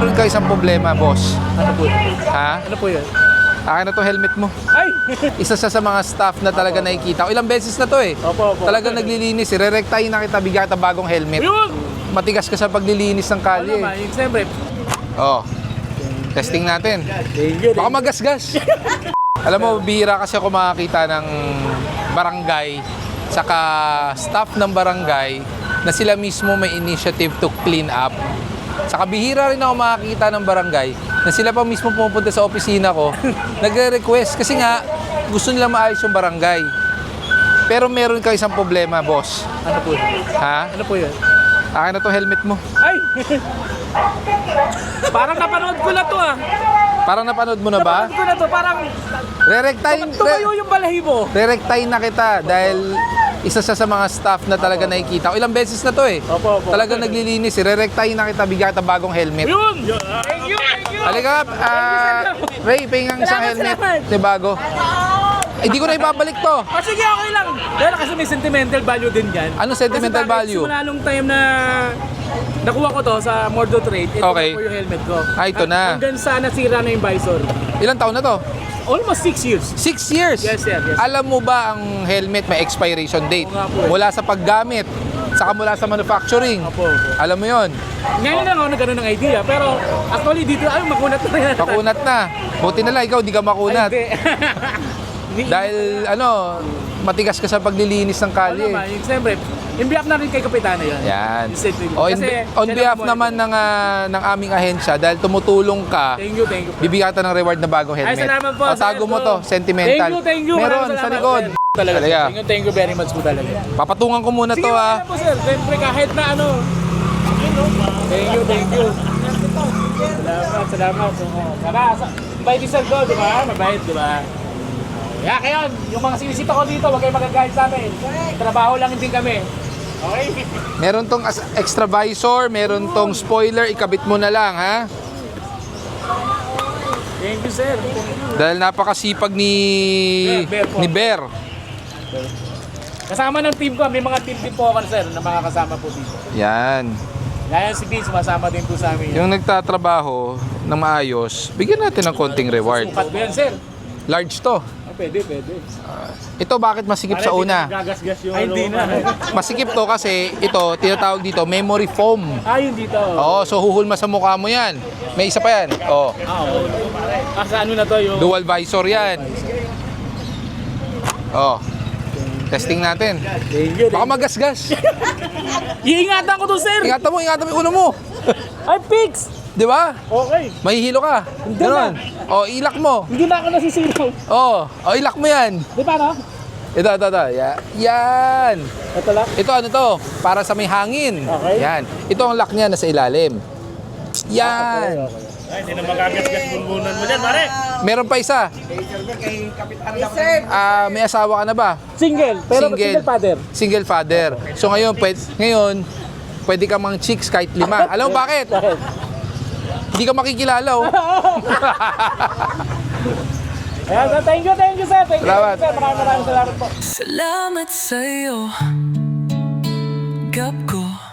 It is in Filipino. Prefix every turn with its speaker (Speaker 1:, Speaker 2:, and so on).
Speaker 1: meron ka isang problema, boss.
Speaker 2: Ano po yun?
Speaker 1: Ha?
Speaker 2: Ano po yun?
Speaker 1: Akin na to helmet mo.
Speaker 2: Ay!
Speaker 1: Isa siya sa mga staff na talaga nakikita ko. Ilang beses na to eh.
Speaker 2: Opo.
Speaker 1: Talagang naglilinis. Re-rectahin na kita, bigyan kita bagong helmet.
Speaker 2: Yun!
Speaker 1: Matigas ka sa paglilinis ng
Speaker 2: Ano
Speaker 1: kalye.
Speaker 2: naman, yung siyempre.
Speaker 1: Oh. Testing natin.
Speaker 2: Thank you.
Speaker 1: Baka magasgas. Alam mo, bihira kasi ako makakita ng barangay saka staff ng barangay na sila mismo may initiative to clean up. Saka bihira rin ako makakita ng barangay na sila pa mismo pumupunta sa opisina ko nagre-request kasi nga gusto nila maayos yung barangay. Pero meron ka isang problema, boss.
Speaker 2: Ano po yun?
Speaker 1: Ha?
Speaker 2: Ano po yun?
Speaker 1: Akin na to helmet mo.
Speaker 2: Ay! Parang napanood ko na to ah.
Speaker 1: Parang napanood mo na ba?
Speaker 2: Napanood ko na to, parang tumayo yung balahibo.
Speaker 1: Re-rectine na kita dahil isa siya sa mga staff na talaga nakikita ko. Ilang beses na to eh.
Speaker 2: Opo.
Speaker 1: Talagang naglilinis. Re-rectine na kita, bigyan kita bagong helmet.
Speaker 2: Yun! Thank you!
Speaker 1: Halika, Ray, pahingang isang helmet. Di bago. Hindi ko na ibabalik to.
Speaker 2: Sige, okay lang. Dahil kasi may sentimental value din yan.
Speaker 1: Ano sentimental value?
Speaker 2: Simula nung time na nakuha ko to sa Mordo Trade, ito
Speaker 1: Okay.
Speaker 2: na po yung helmet ko.
Speaker 1: Ito na.
Speaker 2: Hanggang sa nasira na yung visor.
Speaker 1: Ilang taon na to?
Speaker 2: Almost 6 years.
Speaker 1: 6 years.
Speaker 2: Yes, sir. Yes.
Speaker 1: Alam mo ba ang helmet may expiration date?
Speaker 2: Oo nga po eh.
Speaker 1: Mula sa paggamit, saka mula sa manufacturing.
Speaker 2: Opo.
Speaker 1: Alam mo yon?
Speaker 2: Ngayon lang ako nagkaroon ng idea, pero actually dito, ay, makunat na yan.
Speaker 1: Makunat na. Buti na lang, ikaw di ka makunat.
Speaker 2: Ay, hindi.
Speaker 1: Dahil matigas ka sa paglilinis ng kalye.
Speaker 2: Ano naman, yung siyempre, imbiyak na rin kay Kapitana yun.
Speaker 1: Yan.
Speaker 2: Kasi
Speaker 1: On
Speaker 2: siya
Speaker 1: behalf
Speaker 2: lang
Speaker 1: naman ng aming ahensya, dahil tumutulong ka,
Speaker 2: Thank you.
Speaker 1: bibigyan ka ng reward na bagong helmet.
Speaker 2: Ay, salamat po.
Speaker 1: O, tago mo to, sentimental.
Speaker 2: Thank you.
Speaker 1: Meron
Speaker 2: Maraming
Speaker 1: sa
Speaker 2: salamat,
Speaker 1: likod.
Speaker 2: sir. Talaga.
Speaker 1: Talaga.
Speaker 2: Thank you very much po talaga.
Speaker 1: Papatungan ko muna
Speaker 2: Sige,
Speaker 1: to
Speaker 2: wala po sir. Siyempre kahit na ano. Thank you. Salamat. Mabait sir ko, di ba? Mabait, di ba? Kaya kayo, yung mga sinisita ko dito, huwag kayong magagalit sa amin. Trabaho lang din kami. Okay?
Speaker 1: Meron tong extra visor, meron tong spoiler, ikabit mo na lang, ha?
Speaker 2: Thank you, sir.
Speaker 1: Dahil napakasipag ni Bear.
Speaker 2: Kasama ng team ko, may mga team din po ako, sir, na mga kasama po dito.
Speaker 1: Yan.
Speaker 2: Gaya si Vince, sumasama din po sa amin.
Speaker 1: Yung nagtatrabaho ng maayos, bigyan natin ng konting reward.
Speaker 2: Sukat ba yan, sir?
Speaker 1: Large to.
Speaker 2: Pwede.
Speaker 1: Ito bakit masikip sa una?
Speaker 2: Gagasgas yung hindi na.
Speaker 1: Masikip to kasi ito, tinatawag dito, memory foam.
Speaker 2: Yun dito.
Speaker 1: Oo, so huhulma sa mukha mo yan. May isa pa yan. Oo.
Speaker 2: Sa ano na to yung...
Speaker 1: Dual visor yan. Oo. Testing natin.
Speaker 2: Thank you.
Speaker 1: Baka magasgas.
Speaker 2: Iingatan ko to, sir.
Speaker 1: Ingatan mo yung ulo mo.
Speaker 2: Ay, fix.
Speaker 1: Di ba?
Speaker 2: Okay.
Speaker 1: Mahihilo ka.
Speaker 2: Hindi
Speaker 1: Ganon. O, ilak mo.
Speaker 2: Hindi na ako nasisilaw.
Speaker 1: O, ilak mo yan.
Speaker 2: Di ba, no?
Speaker 1: Ito. Yan.
Speaker 2: Ito lang.
Speaker 1: Ito ano to? Para sa may hangin.
Speaker 2: Okay.
Speaker 1: Yan. Ito ang lock niya nasa ilalim. Yan.
Speaker 2: Ay, hindi na magagasgas bunbunan mo dyan, pare.
Speaker 1: Meron pa isa. May asawa ka na ba?
Speaker 2: Single. Pero single father.
Speaker 1: Single father. So ngayon, pwede ka mang chicks kahit 5. Alam mo bakit?
Speaker 2: Bakit?
Speaker 1: Hindi ka makikilala, oh.
Speaker 2: Ayan, thank you, sir. Thank you,
Speaker 1: Salamat.
Speaker 2: sir. Maraming salamat po.
Speaker 3: Salamat sa'yo, Gab ko.